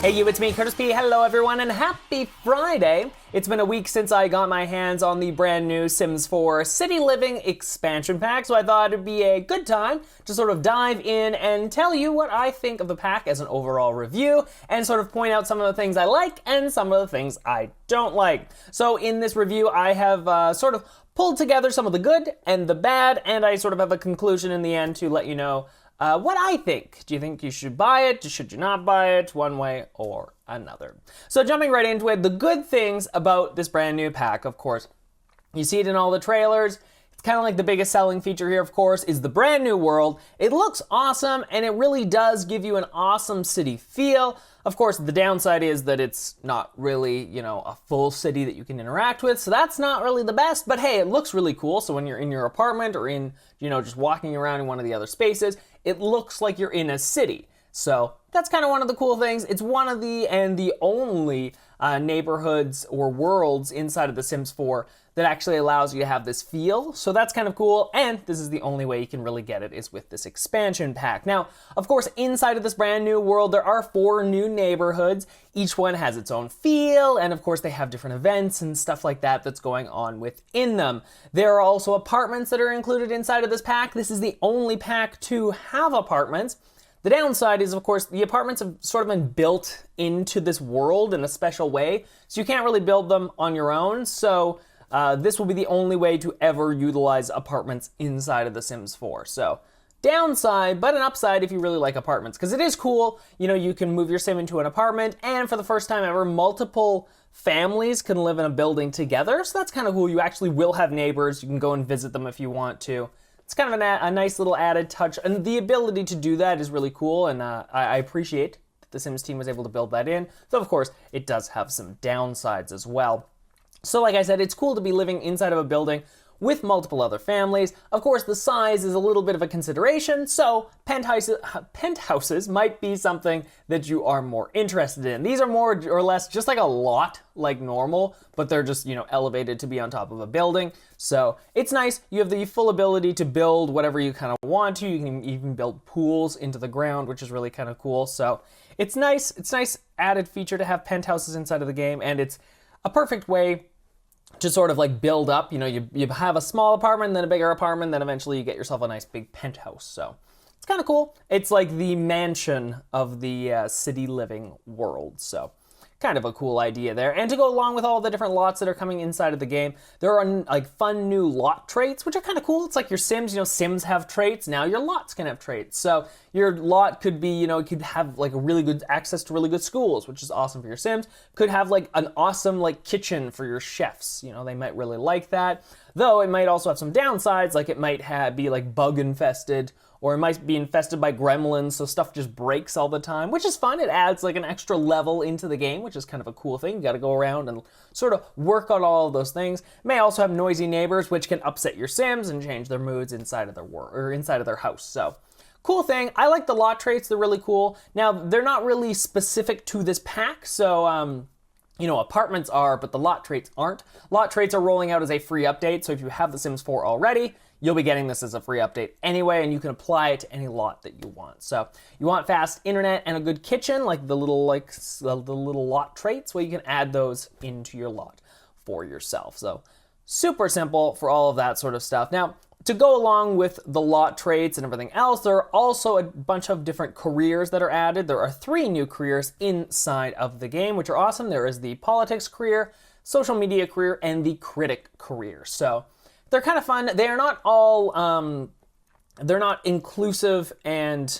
Hey you, it's me, Curtis P. Hello everyone, and happy Friday! It's been a week since I got my hands on the brand new Sims 4 City Living expansion pack, so I thought it'd be a good time to sort of dive in and tell you what I think of the pack as an overall review, and sort of point out some of the things I like and some of the things I don't like. So in this review, I have sort of pulled together some of the good and the bad, and I sort of have a conclusion in the end to let you know what I think. Do you think you should buy it? Should you not buy it? One way or another. So jumping right into it, the good things about this brand new pack, of course, you see it in all the trailers. It's kind of like the biggest selling feature here, of course, is the brand new world. It looks awesome, and it really does give you an awesome city feel. Of course, the downside is that it's not really, a full city that you can interact with, so that's not really the best, but hey, it looks really cool. So when you're in your apartment or in, just walking around in one of the other spaces, it looks like you're in a city. So that's kind of one of the cool things. It's one of the only neighborhoods or worlds inside of The Sims 4 that actually allows you to have this feel. So that's kind of cool. And this is the only way you can really get it is with this expansion pack. Now, of course, inside of this brand new world, there are 4 new neighborhoods. Each one has its own feel. And of course, they have different events and stuff like that that's going on within them. There are also apartments that are included inside of this pack. This is the only pack to have apartments. The downside is, of course, the apartments have sort of been built into this world in a special way, so you can't really build them on your own. So this will be the only way to ever utilize apartments inside of The Sims 4. So downside, but an upside if you really like apartments, because it is cool. You can move your sim into an apartment, and for the first time ever, multiple families can live in a building together. So that's kind of cool. You actually will have neighbors. You can go and visit them if you want to. It's kind of a nice little added touch, and the ability to do that is really cool, and I appreciate that the Sims team was able to build that in. So of course, it does have some downsides as well. So like I said, it's cool to be living inside of a building with multiple other families. Of course, the size is a little bit of a consideration, so penthouses might be something that you are more interested in. These are more or less just like a lot like normal, but they're just, elevated to be on top of a building. So it's nice. You have the full ability to build whatever you kind of want to. You can even build pools into the ground, which is really kind of cool. So it's nice. It's a nice added feature to have penthouses inside of the game, and it's a perfect way to sort of like build up. You have a small apartment, then a bigger apartment, then eventually you get yourself a nice big penthouse. So it's kind of cool. It's like the mansion of the city living world. So kind of a cool idea there. And to go along with all the different lots that are coming inside of the game, there are like fun new lot traits, which are kind of cool. It's like your Sims, Sims have traits. Now your lots can have traits. So your lot could be, it could have like a really good access to really good schools, which is awesome for your Sims. Could have like an awesome like kitchen for your chefs. They might really like that. Though it might also have some downsides, like it might be like bug infested, or it might be infested by gremlins, so stuff just breaks all the time, which is fun. It adds like an extra level into the game, which is kind of a cool thing. You got to go around and sort of work on all of those things. It may also have noisy neighbors, which can upset your Sims and change their moods inside of their inside of their house. So cool thing. I like the lot traits. They're really cool. Now, they're not really specific to this pack, so apartments are, but the lot traits aren't. Lot traits are rolling out as a free update, so if you have The Sims 4 already, you'll be getting this as a free update anyway, and you can apply it to any lot that you want. So you want fast internet and a good kitchen, like the little lot traits, well, you can add those into your lot for yourself. So super simple for all of that sort of stuff. Now, to go along with the lot traits and everything else, there are also a bunch of different careers that are added. There are 3 new careers inside of the game, which are awesome. There is the politics career, social media career, and the critic career. So they're kind of fun. They are not all, they're not inclusive and,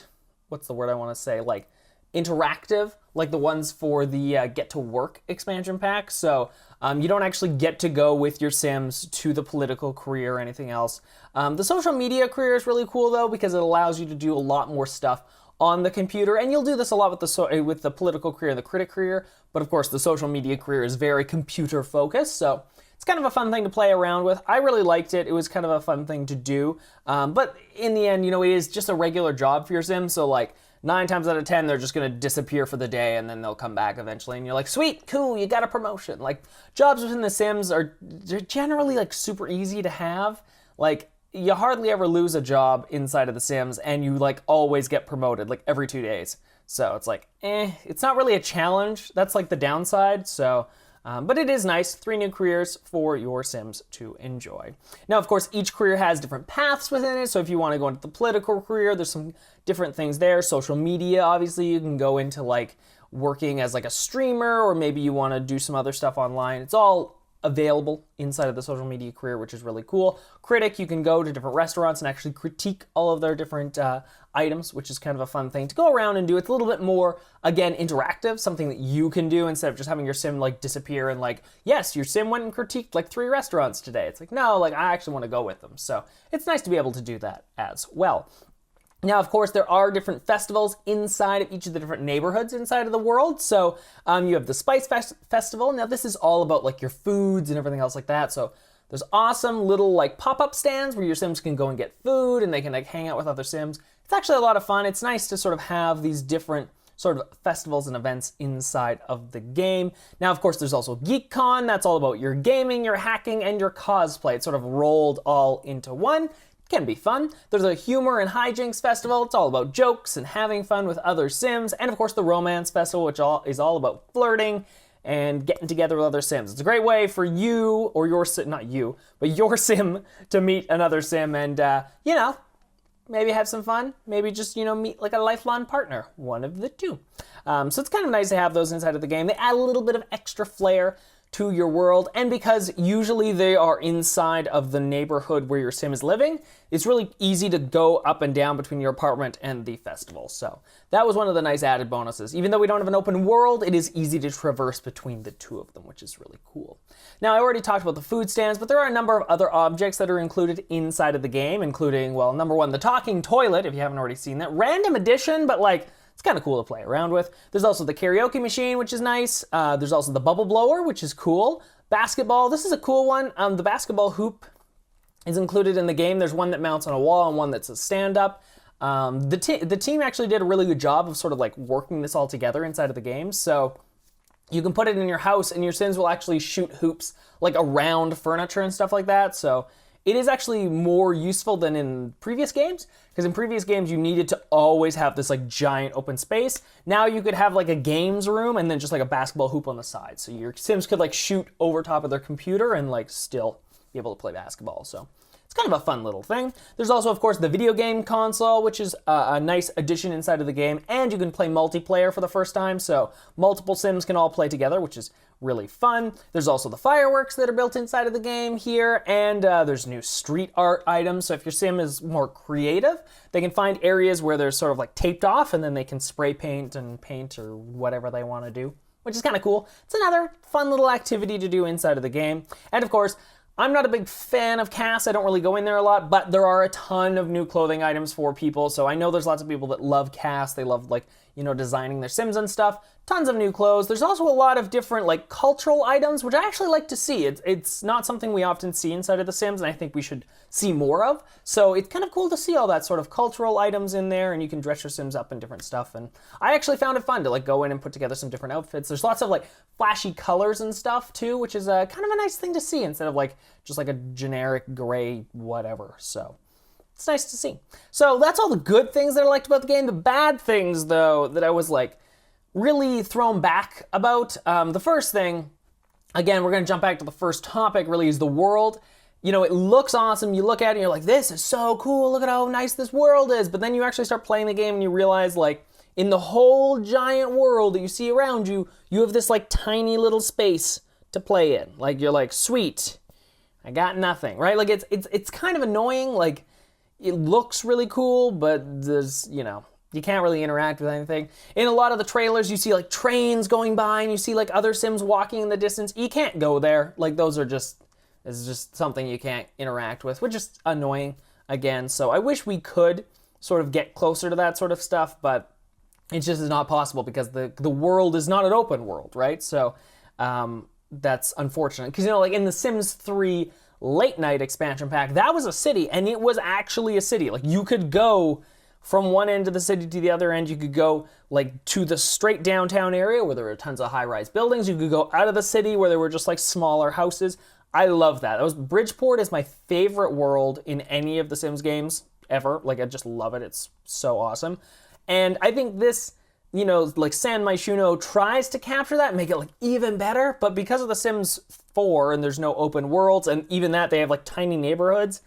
what's the word I want to say, like interactive, like the ones for the Get to Work expansion pack. So you don't actually get to go with your Sims to the political career or anything else. The social media career is really cool though, because it allows you to do a lot more stuff on the computer, and you'll do this a lot with the political career and the critic career, but of course the social media career is very computer focused, so it's kind of a fun thing to play around with. I really liked it. It was kind of a fun thing to do. But in the end, it is just a regular job for your Sims. So like 9 times out of 10, they're just going to disappear for the day and then they'll come back eventually. And you're like, sweet, cool, you got a promotion. Like jobs within The Sims they're generally like super easy to have. Like you hardly ever lose a job inside of The Sims, and you like always get promoted like every 2 days. So it's like, it's not really a challenge. That's like the downside. So, but it is nice. 3 new careers for your Sims to enjoy. Now, of course, each career has different paths within it. So if you want to go into the political career, there's some different things there. Social media, obviously, you can go into like working as like a streamer, or maybe you want to do some other stuff online. It's all available inside of the social media career, which is really cool. Critic, you can go to different restaurants and actually critique all of their different items, which is kind of a fun thing to go around and do. It's a little bit more, again, interactive, something that you can do instead of just having your sim like disappear and like, yes, your sim went and critiqued like 3 restaurants today. It's like, no, like I actually want to go with them. So it's nice to be able to do that as well. Now, of course, there are different festivals inside of each of the different neighborhoods inside of the world. So you have the Spice Festival. Now, this is all about like your foods and everything else like that. So there's awesome little like pop-up stands where your Sims can go and get food and they can like hang out with other Sims. It's actually a lot of fun. It's nice to sort of have these different sort of festivals and events inside of the game. Now, of course, there's also Geekcon. That's all about your gaming, your hacking, and your cosplay. It's sort of rolled all into one. Can be fun. There's a humor and hijinks festival. It's all about jokes and having fun with other Sims. And of course the romance festival, which is all about flirting and getting together with other Sims. It's a great way for you or your Sim, not you, but your Sim to meet another Sim and, you know, maybe have some fun. Maybe just, you know, meet like a lifelong partner. One of the two. So it's kind of nice to have those inside of the game. They add a little bit of extra flair to your world, and because usually they are inside of the neighborhood where your Sim is living, it's really easy to go up and down between your apartment and the festival. So that was one of the nice added bonuses. Even though we don't have an open world, it is easy to traverse between the two of them, which is really cool. Now, I already talked about the food stands, but there are a number of other objects that are included inside of the game, including, well, number one, the talking toilet, if you haven't already seen that. Random addition, but like, it's kind of cool to play around with. There's also the karaoke machine, which is nice. There's also the bubble blower, which is cool. Basketball, this is a cool one. The basketball hoop is included in the game. There's one that mounts on a wall and one that's a stand-up. The team actually did a really good job of sort of like working this all together inside of the game. So you can put it in your house and your Sims will actually shoot hoops like around furniture and stuff like that. So it is actually more useful than in previous games, because in previous games you needed to always have this like giant open space. Now you could have like a games room and then just like a basketball hoop on the side. So your Sims could like shoot over top of their computer and like still be able to play basketball. So it's kind of a fun little thing. There's also, of course, the video game console, which is a nice addition inside of the game, and you can play multiplayer for the first time, so multiple Sims can all play together, which is really fun. There's also the fireworks that are built inside of the game here, and there's new street art items, so if your Sim is more creative, they can find areas where they're sort of like taped off, and then they can spray paint and paint or whatever they want to do, which is kind of cool. It's another fun little activity to do inside of the game, and of course, I'm not a big fan of CAS. I don't really go in there a lot, but there are a ton of new clothing items for people. So I know there's lots of people that love CAS. They love like, you know, designing their Sims and stuff. Tons of new clothes. There's also a lot of different like cultural items, which I actually like to see. It's not something we often see inside of The Sims, and I think we should see more of. So it's kind of cool to see all that sort of cultural items in there, and you can dress your Sims up in different stuff. And I actually found it fun to like go in and put together some different outfits. There's lots of like flashy colors and stuff too, which is kind of a nice thing to see instead of like just like a generic gray whatever. So it's nice to see. So that's all the good things that I liked about the game. The bad things, though, that I was like really thrown back about. The first thing, again, we're going to jump back to the first topic, really, is the world. You know, it looks awesome. You look at it and you're like, this is so cool. Look at how nice this world is. But then you actually start playing the game and you realize, like, in the whole giant world that you see around you, you have this like tiny little space to play in. Like, you're like, sweet, I got nothing, right? Like, it's kind of annoying. Like, it looks really cool, but there's, you know, you can't really interact with anything. In a lot of the trailers, you see like trains going by and you see like other Sims walking in the distance. You can't go there. Like, those are just, it's just something you can't interact with, which is annoying again. So I wish we could sort of get closer to that sort of stuff, but it just is not possible because the world is not an open world, right? So that's unfortunate. Because, you know, like in the Sims 3 Late Night expansion pack, that was a city, and it was actually a city. Like, you could go from one end of the city to the other end. You could go like to the straight downtown area where there were tons of high-rise buildings. You could go out of the city where there were just like smaller houses. I love that. Bridgeport is my favorite world in any of the Sims games ever. Like, I just love it. It's so awesome. And I think this, like San Myshuno tries to capture that and make it like even better. But because of the Sims 4 and there's no open worlds, and even that they have like tiny neighborhoods,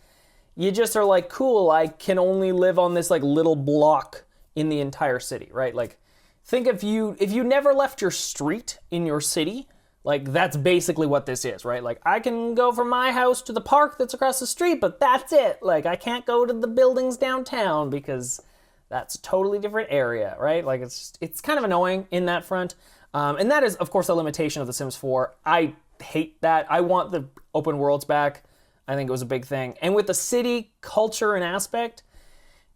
you just are like, cool, I can only live on this like little block in the entire city, right? Like, think if you never left your street in your city, like that's basically what this is, right? Like, I can go from my house to the park that's across the street, but that's it. Like, I can't go to the buildings downtown because that's a totally different area, right? Like, it's kind of annoying in that front. And that is, of course, a limitation of The Sims 4. I hate that. I want the open worlds back. I think it was a big thing. And with the city culture and aspect,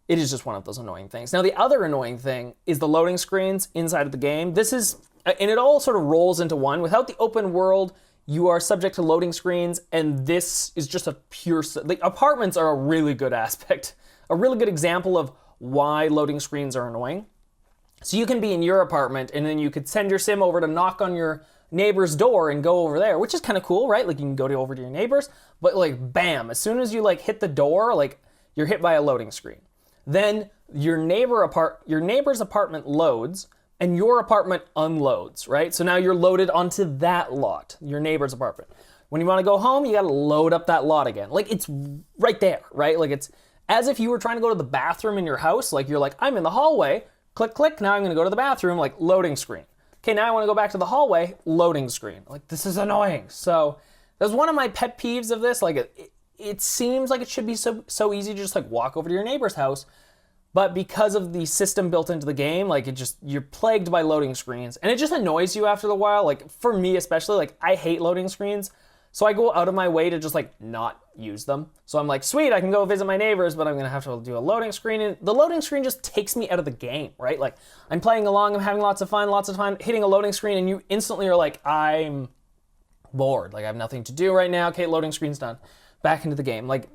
it is just one of those annoying things. Now, the other annoying thing is the loading screens inside of the game. This is, and it all sort of rolls into one. Without the open world, you are subject to loading screens, and this is just a pure, the apartments are a really good aspect, a really good example of why loading screens are annoying. So you can be in your apartment, and then you could send your sim over to knock on your neighbor's door and go over there, which is kind of cool, right? Like, you can go over to your neighbor's, but like, bam, as soon as you like hit the door, like, you're hit by a loading screen. Then your neighbor's apartment loads, and your apartment unloads, right? So now you're loaded onto that lot, your neighbor's apartment. When you want to go home, you got to load up that lot again. Like, it's right there, right? Like, it's as if you were trying to go to the bathroom in your house. Like, you're like, I'm in the hallway, click, click, now I'm going to go to the bathroom, like, loading screen. Okay, now I want to go back to the hallway, loading screen. Like, this is annoying. So that's one of my pet peeves of this. Like, it seems like it should be so easy to just like walk over to your neighbor's house, but because of the system built into the game, like, you're plagued by loading screens, and it just annoys you after a while. Like, for me especially, like, I hate loading screens, so I go out of my way to just like not use them. So I'm like, sweet, I can go visit my neighbors, but I'm gonna have to do a loading screen, and the loading screen just takes me out of the game, right? Like, I'm playing along, I'm having lots of fun, hitting a loading screen, and you instantly are like, I'm bored, like, I have nothing to do right now. Okay, loading screen's done. Back into the game. Like,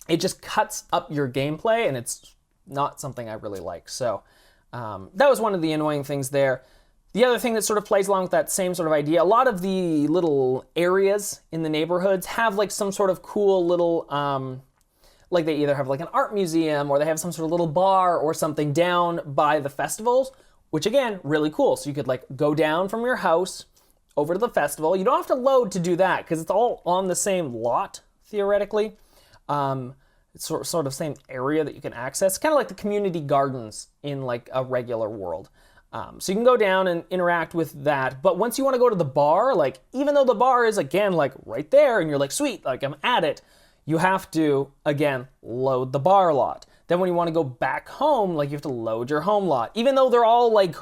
it just cuts up your gameplay, and it's not something I really like. So that was one of the annoying things there. The other thing that sort of plays along with that same sort of idea, a lot of the little areas in the neighborhoods have like some sort of cool little, like they either have like an art museum, or they have some sort of little bar or something down by the festivals, which again, really cool. So you could like go down from your house over to the festival. You don't have to load to do that because it's all on the same lot, theoretically. It's sort of same area that you can access. Kind of like the community gardens in like a regular world. So you can go down and interact with that. But once you want to go to the bar, like, even though the bar is again like right there and you're like, sweet, like, I'm at it, you have to again load the bar lot. Then when you want to go back home, like, you have to load your home lot. Even though they're all like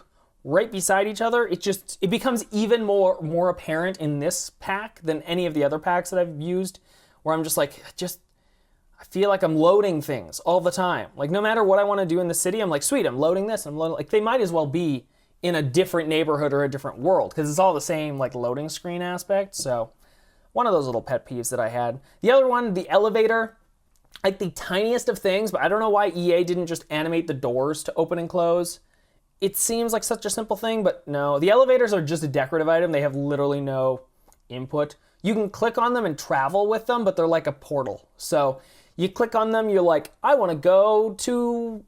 right beside each other, it becomes even more apparent in this pack than any of the other packs that I've used, where I'm just like, I feel like I'm loading things all the time. Like, no matter what I want to do in the city, I'm like, sweet, I'm loading this. Like, they might as well be in a different neighborhood or a different world, because it's all the same like loading screen aspect. So one of those little pet peeves that I had. The other one, the elevator, like the tiniest of things, but I don't know why EA didn't just animate the doors to open and close. It seems like such a simple thing, but no. The elevators are just a decorative item. They have literally no input. You can click on them and travel with them, but they're like a portal. So you click on them, you're like, I want to go to,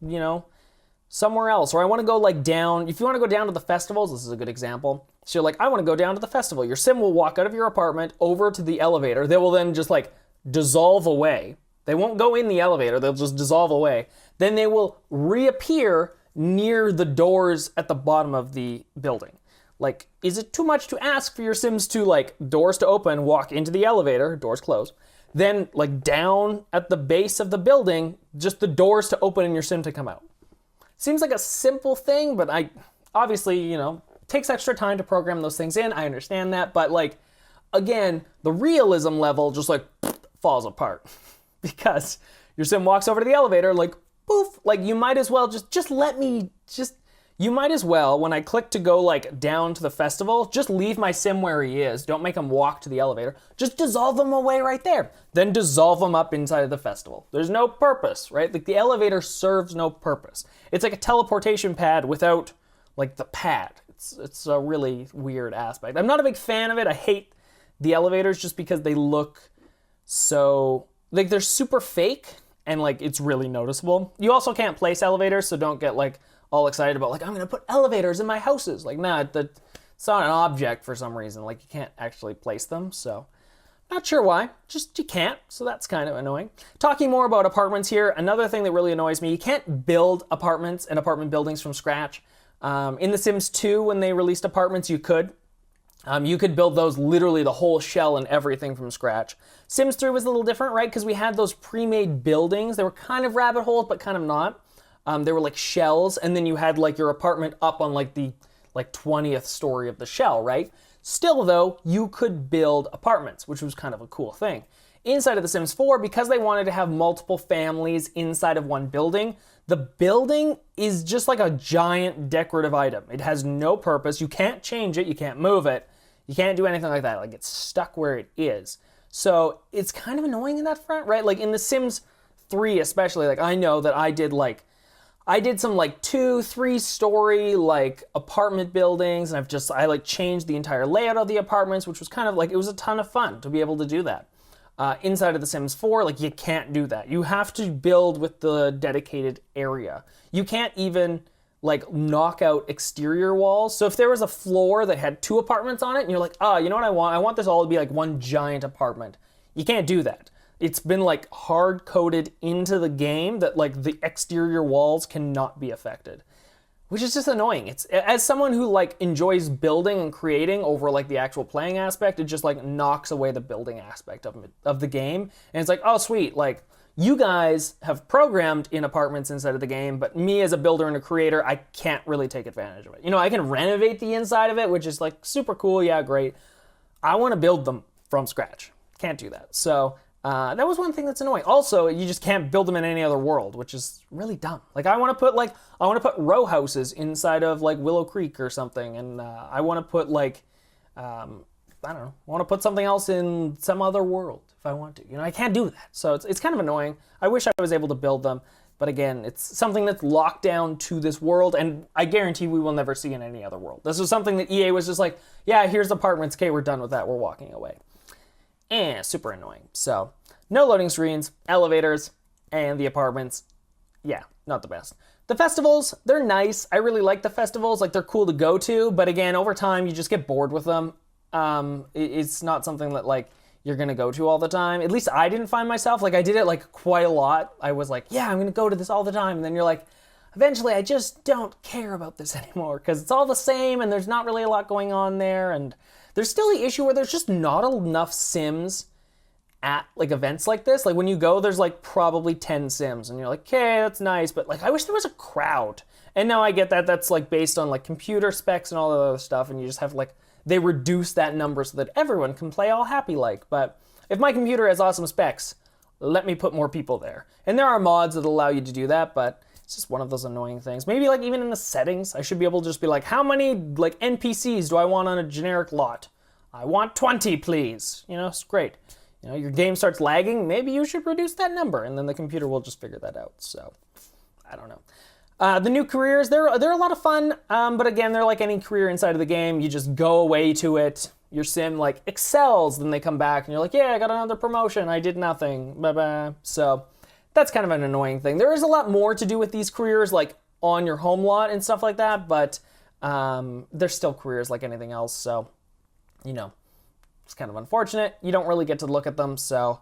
somewhere else, or I want to go like down. If you want to go down to the festivals, this is a good example. So you're like, I want to go down to the festival. Your sim will walk out of your apartment over to the elevator. They will then just like dissolve away. They won't go in the elevator. They'll just dissolve away. Then they will reappear near the doors at the bottom of the building. Like, is it too much to ask for your sims to like doors to open, walk into the elevator, doors close, then like down at the base of the building, just the doors to open and your sim to come out? Seems like a simple thing, but obviously, it takes extra time to program those things in. I understand that, but like, again, the realism level just like falls apart because your sim walks over to the elevator, like, poof, like, you might as well you might as well, when I click to go like down to the festival, just leave my sim where he is. Don't make him walk to the elevator. Just dissolve him away right there. Then dissolve him up inside of the festival. There's no purpose, right? Like, the elevator serves no purpose. It's like a teleportation pad without like the pad. It's a really weird aspect. I'm not a big fan of it. I hate the elevators just because they look so, like, they're super fake and like it's really noticeable. You also can't place elevators, so don't get like all excited about like, I'm gonna put elevators in my houses. Like, nah, it's not an object for some reason. Like, you can't actually place them, so not sure why, just you can't, so that's kind of annoying. Talking more about apartments here, another thing that really annoys me, you can't build apartments and apartment buildings from scratch. In The Sims 2, when they released apartments, you could. You could build those literally the whole shell and everything from scratch. Sims 3 was a little different, right? Because we had those pre-made buildings. They were kind of rabbit holes, but kind of not. They were like shells, and then you had like your apartment up on like the 20th story of the shell, right? Still though, you could build apartments, which was kind of a cool thing. Inside of The Sims 4, because they wanted to have multiple families inside of one building, the building is just like a giant decorative item. It has no purpose. You can't change it. You can't move it. You can't do anything like that. Like, it's stuck where it is. So it's kind of annoying in that front, right? Like in The Sims 3 especially, like I know that I did some like 2-3 story like apartment buildings, and I like changed the entire layout of the apartments, which was kind of like, it was a ton of fun to be able to do that. Inside of The Sims 4, like you can't do that. You have to build with the dedicated area. You can't even like knock out exterior walls. So if there was a floor that had 2 apartments on it and you're like, oh, you know what I want? I want this all to be like one giant apartment. You can't do that. It's been like hard coded into the game that like the exterior walls cannot be affected, which is just annoying. It's, as someone who like enjoys building and creating over like the actual playing aspect, it just like knocks away the building aspect of the game. And it's like, oh sweet, like you guys have programmed in apartments inside of the game, but me as a builder and a creator, I can't really take advantage of it. You know, I can renovate the inside of it, which is like super cool. Yeah, great. I want to build them from scratch. Can't do that. So that was one thing that's annoying. Also, you just can't build them in any other world, which is really dumb. Like I want to put row houses inside of like Willow Creek or something, and I want to put like I don't know, I want to put something else in some other world if I want to. You know, I can't do that. So it's kind of annoying. I wish I was able to build them, but again, it's something that's locked down to this world, and I guarantee we will never see in any other world. This was something that EA was just like, yeah, here's apartments. Okay, we're done with that. We're walking away. And super annoying. So no loading screens, elevators, and the apartments. Yeah, not the best. The festivals, they're nice. I really like the festivals. Like, they're cool to go to, but again, over time, you just get bored with them. It's not something that like you're gonna go to all the time. At least I didn't find myself. Like, I did it like quite a lot. I was like, yeah, I'm gonna go to this all the time. And then you're like, eventually I just don't care about this anymore because it's all the same and there's not really a lot going on there. And there's still the issue where there's just not enough Sims at like events like this. Like when you go, there's like probably 10 Sims and you're like, okay, that's nice, but like I wish there was a crowd. And now I get that that's like based on like computer specs and all that other stuff, and you just have like, they reduce that number so that everyone can play all happy like. But if my computer has awesome specs, let me put more people there. And there are mods that allow you to do that, but it's just one of those annoying things. Maybe like even in the settings, I should be able to just be like, how many like NPCs do I want on a generic lot? I want 20, please. You know, it's great. You know, your game starts lagging, maybe you should reduce that number, and then the computer will just figure that out. So, I don't know. The new careers, they're a lot of fun, but again, they're like any career inside of the game. You just go away to it. Your sim like excels, then they come back and you're like, yeah, I got another promotion. I did nothing. Bye-bye. So that's kind of an annoying thing. There is a lot more to do with these careers, like on your home lot and stuff like that, but they're still careers like anything else. So, you know, it's kind of unfortunate. You don't really get to look at them, so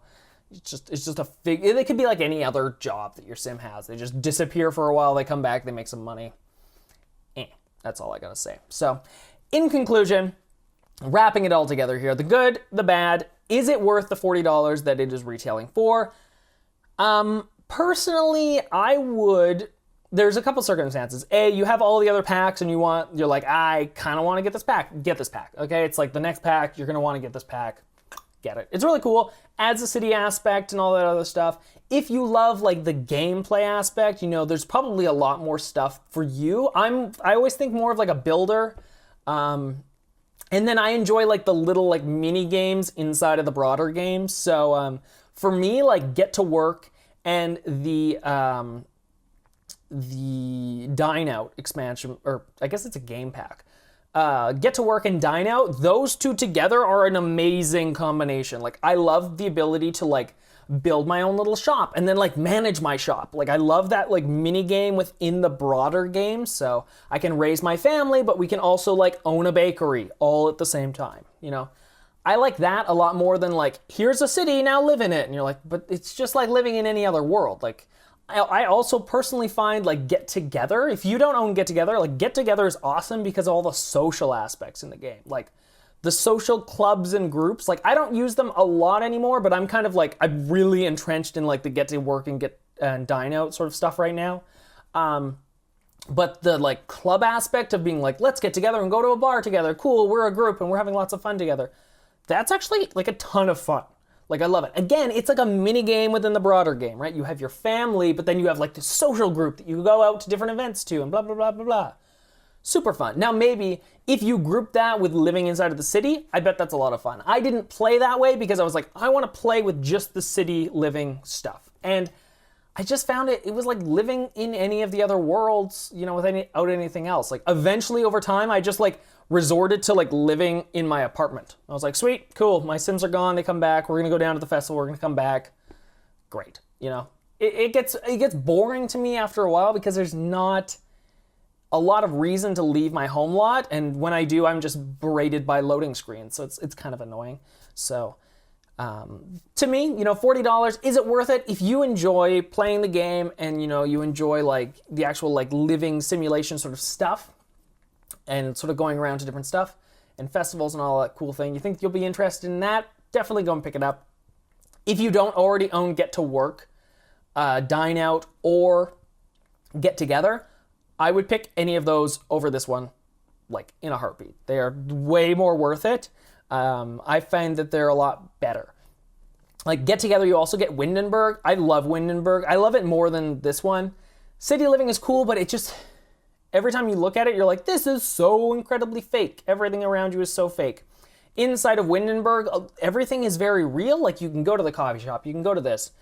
it's just a it could be like any other job that your sim has. They just disappear for a while, they come back, they make some money. That's all I gotta say. So, in conclusion, wrapping it all together here, the good, the bad, is it worth the $40 that it is retailing for? Personally, I would. There's a couple circumstances. A, you have all the other packs and you're like, I kind of want to get this pack. Get this pack, okay? It's like the next pack, you're going to want to get this pack. Get it. It's really cool. Adds a city aspect and all that other stuff. If you love like the gameplay aspect, you know, there's probably a lot more stuff for you. I always think more of like a builder. And then I enjoy like the little like mini games inside of the broader games. So for me, like Get to Work and the Dine Out expansion, or I guess it's a game pack. Get to Work and Dine Out, those two together are an amazing combination. Like, I love the ability to like build my own little shop and then like manage my shop. Like, I love that like mini game within the broader game, so I can raise my family, but we can also like own a bakery all at the same time, you know? I like that a lot more than like, here's a city, now live in it. And you're like, but it's just like living in any other world. Like, I also personally find like Get Together, if you don't own Get Together, like Get Together is awesome because of all the social aspects in the game. Like the social clubs and groups, like I don't use them a lot anymore, but I'm kind of like, I'm really entrenched in like the Get to Work and Dine Out sort of stuff right now. But the like club aspect of being like, let's get together and go to a bar together. Cool, we're a group and we're having lots of fun together. That's actually like a ton of fun. Like, I love it. Again, it's like a mini game within the broader game, right? You have your family, but then you have like the social group that you go out to different events to and blah, blah, blah, blah, blah. Super fun. Now, maybe if you group that with living inside of the city, I bet that's a lot of fun. I didn't play that way because I was like, I want to play with just the city living stuff. And I just found it was like living in any of the other worlds, you know, without anything else. Like, eventually over time, I just like resorted to like living in my apartment. I was like, sweet, cool, my Sims are gone, they come back, we're gonna go down to the festival, we're gonna come back. Great, you know? It gets boring to me after a while because there's not a lot of reason to leave my home lot, and when I do, I'm just berated by loading screens, so it's kind of annoying. So, to me, you know, $40, is it worth it? If you enjoy playing the game and, you know, you enjoy like the actual like living simulation sort of stuff, and sort of going around to different stuff and festivals and all that cool thing, you think you'll be interested in that, definitely go and pick it up. If you don't already own Get to Work, Dine Out, or Get Together, I would pick any of those over this one, like in a heartbeat. They are way more worth it. I find that they're a lot better. Like Get Together, you also get Windin Burg. I love Windin Burg. I love it more than this one. City living is cool, but it just, every time you look at it, you're like, this is so incredibly fake. Everything around you is so fake. Inside of Windin Burg, everything is very real. Like, you can go to the coffee shop, you can go to this.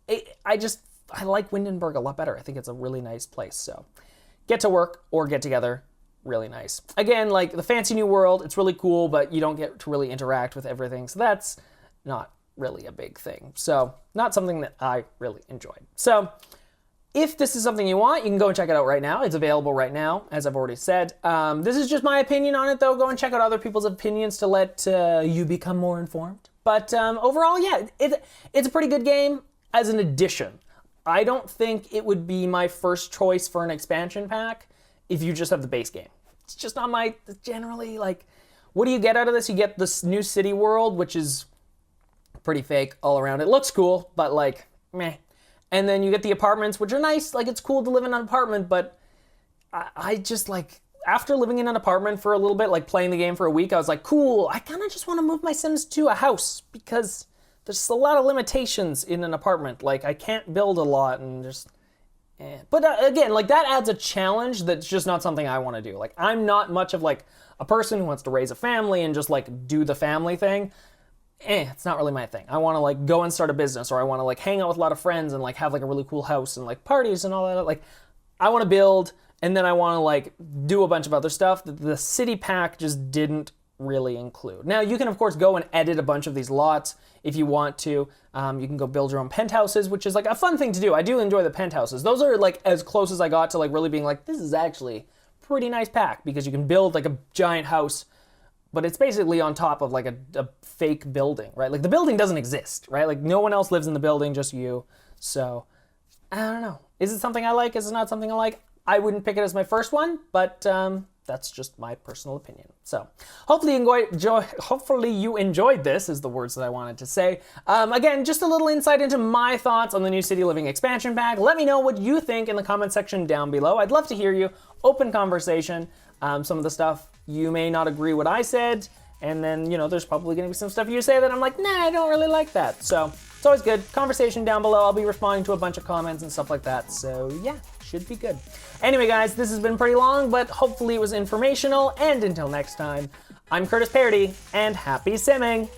I like Windin Burg a lot better. I think it's a really nice place. So Get to Work or Get Together, really nice. Again, like the fancy new world, it's really cool, but you don't get to really interact with everything. So that's not really a big thing. So not something that I really enjoyed. So if this is something you want, you can go and check it out right now. It's available right now, as I've already said. This is just my opinion on it, though. Go and check out other people's opinions to let you become more informed. But overall, yeah, it's a pretty good game as an addition. I don't think it would be my first choice for an expansion pack if you just have the base game. It's just not my, generally, like, what do you get out of this? You get this new city world, which is pretty fake all around. It looks cool, but like, meh. And then you get the apartments, which are nice. Like, it's cool to live in an apartment, but I just, like, after living in an apartment for a little bit, like playing the game for a week, I was like, cool, I kind of just want to move my Sims to a house because there's a lot of limitations in an apartment. Like, I can't build a lot and just, But again, like, that adds a challenge that's just not something I want to do. Like, I'm not much of, like, a person who wants to raise a family and just, like, do the family thing. It's not really my thing. I want to like go and start a business, or I want to like hang out with a lot of friends and like have like a really cool house and like parties and all that. Like, I want to build, and then I want to like do a bunch of other stuff that the city pack just didn't really include. Now, you can of course go and edit a bunch of these lots if you want to. You can go build your own penthouses, which is like a fun thing to do. I do enjoy the penthouses. Those are like as close as I got to like really being like, this is actually a pretty nice pack, because you can build like a giant house, but it's basically on top of like a fake building, right? Like, the building doesn't exist, right? Like, no one else lives in the building, just you. So, I don't know. Is it something I like? Is it not something I like? I wouldn't pick it as my first one, but that's just my personal opinion. So, hopefully you enjoyed this, is the words that I wanted to say. Again, just a little insight into my thoughts on the new City Living expansion pack. Let me know what you think in the comment section down below. I'd love to hear you. Open conversation. Some of the stuff, you may not agree what I said, and then, you know, there's probably going to be some stuff you say that I'm like, nah, I don't really like that. So it's always good. Conversation down below. I'll be responding to a bunch of comments and stuff like that. So yeah, should be good. Anyway, guys, this has been pretty long, but hopefully it was informational. And until next time, I'm Curtis Parody, and happy simming.